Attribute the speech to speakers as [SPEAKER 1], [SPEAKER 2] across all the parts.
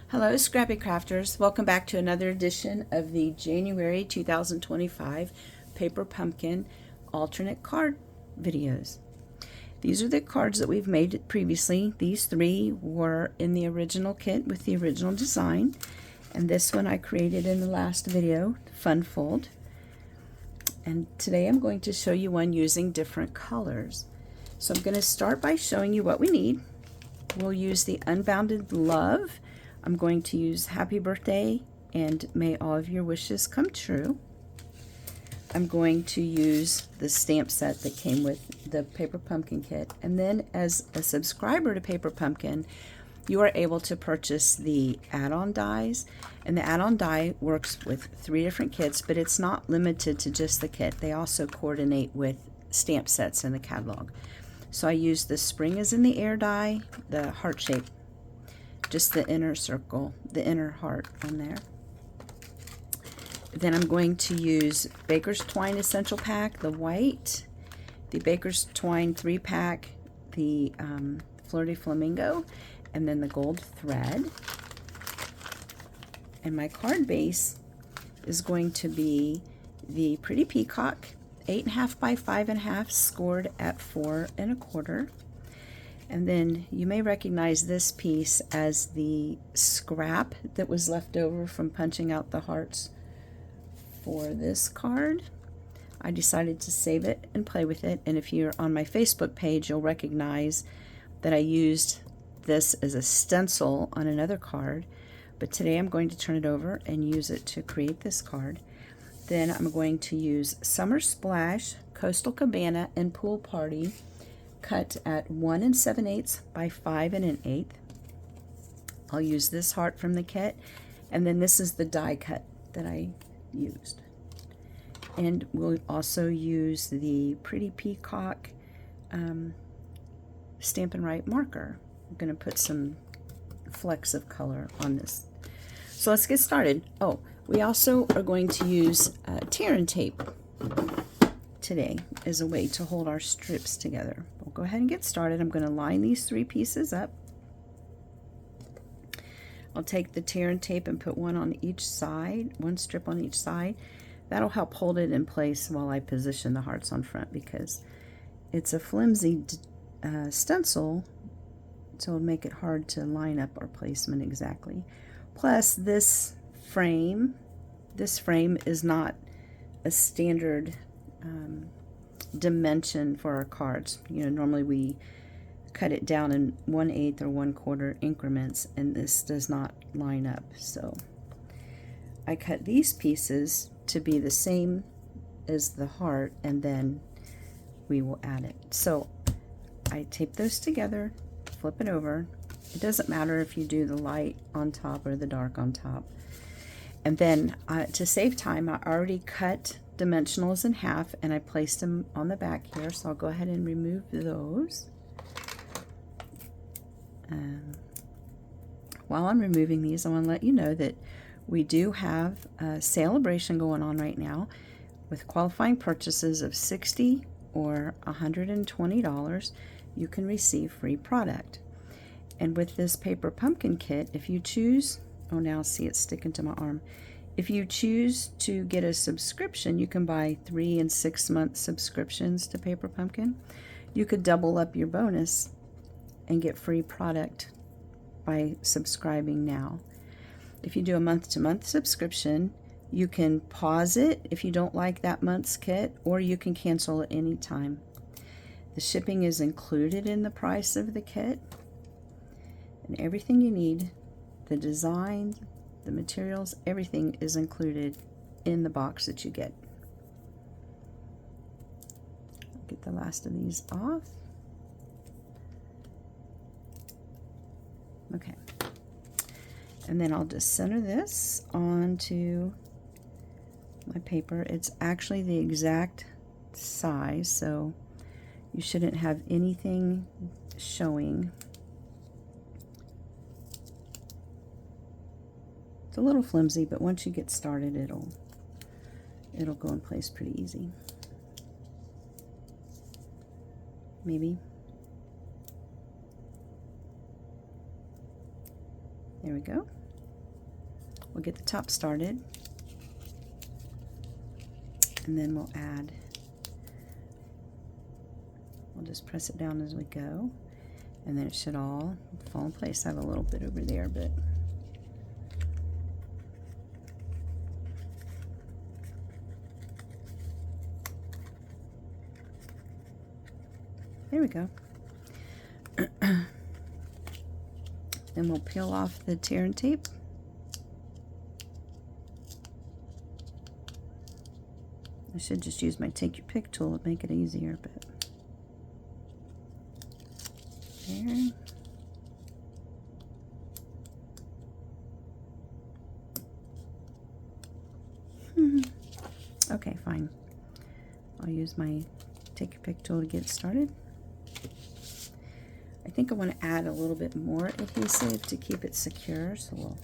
[SPEAKER 1] Hello, Scrappy Crafters. Welcome back to another edition of the January 2025 Paper Pumpkin alternate card videos. These are the cards that we've made previously. These three were in the original kit with the original design, and this one I created in the last video, Fun Fold. And today I'm going to show you one using different colors. So I'm going to start by showing you what we need. We'll use the Unbounded Love. I'm going to use Happy Birthday and May All of Your Wishes Come True. I'm going to use the stamp set that came with the Paper Pumpkin kit. And then as a subscriber to Paper Pumpkin, you are able to purchase the add-on dies. And the add-on die works with 3 different kits, but it's not limited to just the kit. They also coordinate with stamp sets in the catalog. So I used the Spring is in the Air die, the heart shape, just the inner circle, the inner heart on there. Then I'm going to use Baker's Twine Essential Pack, the white, the Baker's Twine 3-pack, the Fleur de Flamingo, and then the gold thread. And my card base is going to be the Pretty Peacock, 8.5 by 5.5, scored at 4 1/4. And then you may recognize this piece as the scrap that was left over from punching out the hearts for this card. I decided to save it and play with it, and if you're on my Facebook page, you'll recognize that I used this as a stencil on another card, but today I'm going to turn it over and use it to create this card. Then I'm going to use Summer Splash, Coastal Cabana, and Pool Party, cut at 1 7/8 by 5 1/8. I'll use this heart from the kit, and then this is the die cut that I used. And we'll also use the Pretty Peacock Stampin' Write marker. I'm going to put some flecks of color on this. So let's get started. Oh, we also are going to use tear and tape today as a way to hold our strips together. We'll go ahead and get started. I'm going to line these 3 pieces up. I'll take the tear and tape and put one on each side, one strip on each side. That'll help hold it in place while I position the hearts on front, because it's a flimsy stencil, so it'll make it hard to line up our placement exactly. Plus this frame is not a standard dimension for our cards. You know, normally we cut it down in 1/8 or 1/4 increments, and this does not line up. So I cut these pieces to be the same as the heart, and then we will add it. So I tape those together, flip it over. It doesn't matter if you do the light on top or the dark on top. And then to save time, I already cut dimensionals in half, and I placed them on the back here, so I'll go ahead and remove those. While I'm removing these, I want to let you know that we do have a celebration going on right now with qualifying purchases of $60 or $120. You can receive free product. And with this Paper Pumpkin kit, if you choose, oh, now see it's sticking to my arm. If you choose to get a subscription, you can buy 3 and 6 month subscriptions to Paper Pumpkin. You could double up your bonus and get free product by subscribing now. If you do a month-to-month subscription, you can pause it if you don't like that month's kit, or you can cancel at any time. The shipping is included in the price of the kit, and everything you need, the design, the materials, everything is included in the box that you get. I'll get the last of these off. Okay. And then I'll just center this onto my paper. It's actually the exact size, so you shouldn't have anything showing. It's a little flimsy, but once you get started, it'll go in place pretty easy. Maybe. There we go. We'll get the top started, and then we'll just press it down as we go, and then it should all fall in place. I have a little bit over there, but there we go. Then we'll peel off the tear and tape. I should just use my Take Your Pick tool to make it easier, but there. Okay, fine. I'll use my Take Your Pick tool to get started. I think I want to add a little bit more adhesive to keep it secure, so we'll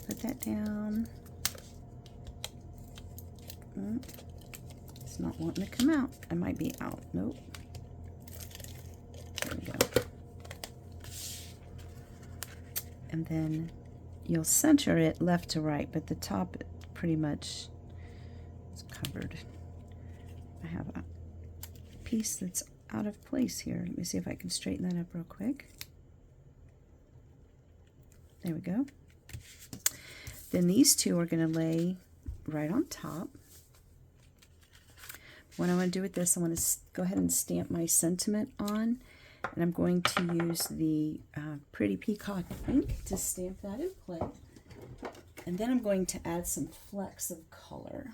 [SPEAKER 1] put that down. It's not wanting to come out. I might be out. Nope. There we go. And then you'll center it left to right, but the top pretty much is covered. I have a piece that's out of place here. Let me see if I can straighten that up real quick. There we go. Then these two are going to lay right on top. What I want to do with this, I want to go ahead and stamp my sentiment on, and I'm going to use the Pretty Peacock ink to stamp that in place. And then I'm going to add some flecks of color.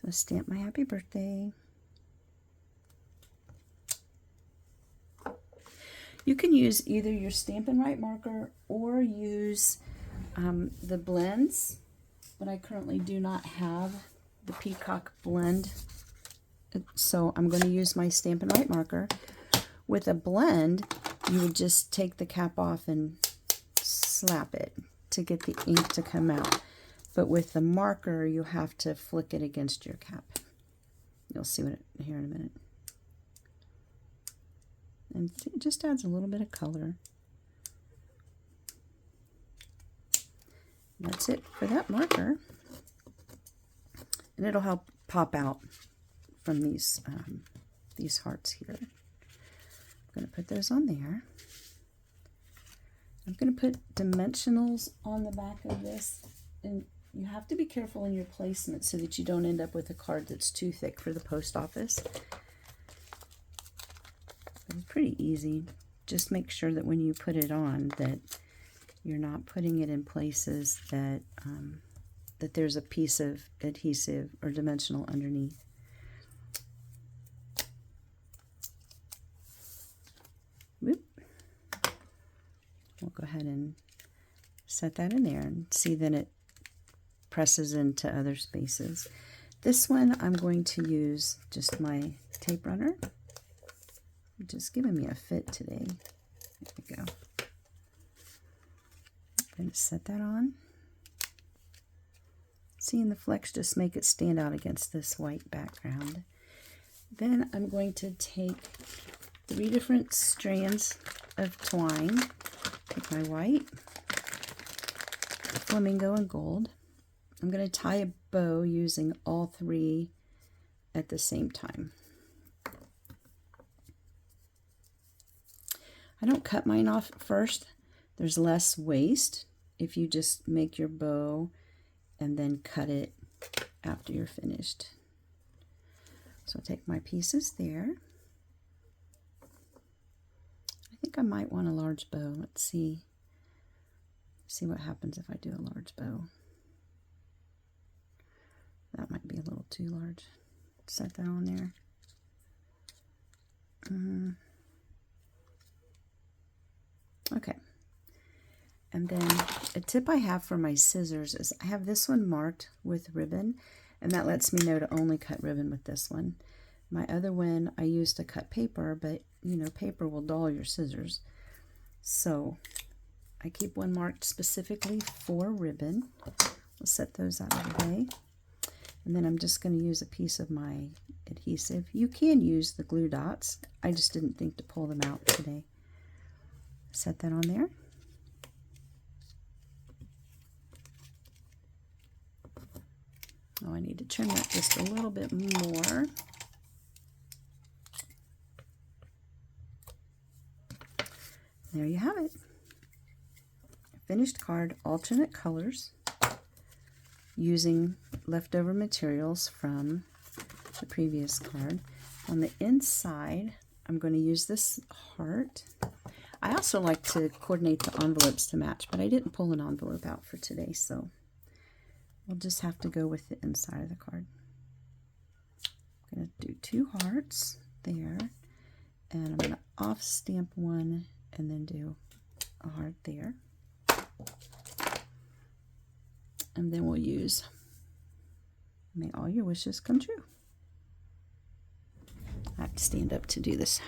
[SPEAKER 1] So stamp my happy birthday. You can use either your Stampin' Write marker or use the blends, but I currently do not have the Peacock blend, so I'm going to use my Stampin' Write marker. With a blend, you would just take the cap off and slap it to get the ink to come out. But with the marker, you have to flick it against your cap. You'll see what here in a minute. And it just adds a little bit of color. That's it for that marker. And it'll help pop out from these hearts here. I'm going to put those on there. I'm going to put dimensionals on the back of this, and you have to be careful in your placement so that you don't end up with a card that's too thick for the post office. But it's pretty easy. Just make sure that when you put it on that you're not putting it in places that that there's a piece of adhesive or dimensional underneath. Whoop. We'll go ahead and set that in there and see that it presses into other spaces. This one I'm going to use just my tape runner. Just giving me a fit today. There we go. I'm going to set that on. Seeing the flecks just make it stand out against this white background. Then I'm going to take 3 different strands of twine. Take my white, flamingo, and gold. I'm going to tie a bow using all 3 at the same time. I don't cut mine off first. There's less waste if you just make your bow and then cut it after you're finished. So I'll take my pieces there. I think I might want a large bow. Let's see what happens if I do a large bow. That might be a little too large. Set that on there. Okay. And then a tip I have for my scissors is I have this one marked with ribbon, and that lets me know to only cut ribbon with this one. My other one I use to cut paper, but you know, paper will dull your scissors. So I keep one marked specifically for ribbon. We'll set those out of the way. And then I'm just going to use a piece of my adhesive. You can use the glue dots. I just didn't think to pull them out today. Set that on there. Oh, I need to trim that just a little bit more. There you have it. Finished card, alternate colors, using leftover materials from the previous card. On the inside, I'm going to use this heart. I also like to coordinate the envelopes to match, but I didn't pull an envelope out for today, so we'll just have to go with the inside of the card. I'm going to do 2 hearts there, and I'm going to off stamp one and then do a heart there. And then we'll use May All Your Wishes Come True. I have to stand up to do this.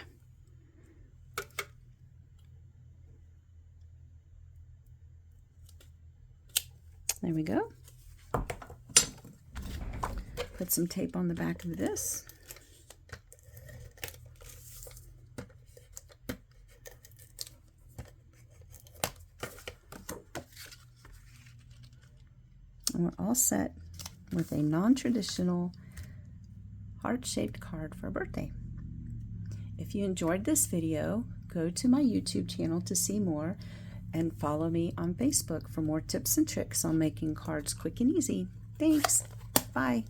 [SPEAKER 1] There we go. Put some tape on the back of this. And we're all set with a non-traditional heart-shaped card for a birthday. If you enjoyed this video, go to my YouTube channel to see more and follow me on Facebook for more tips and tricks on making cards quick and easy. Thanks. Bye.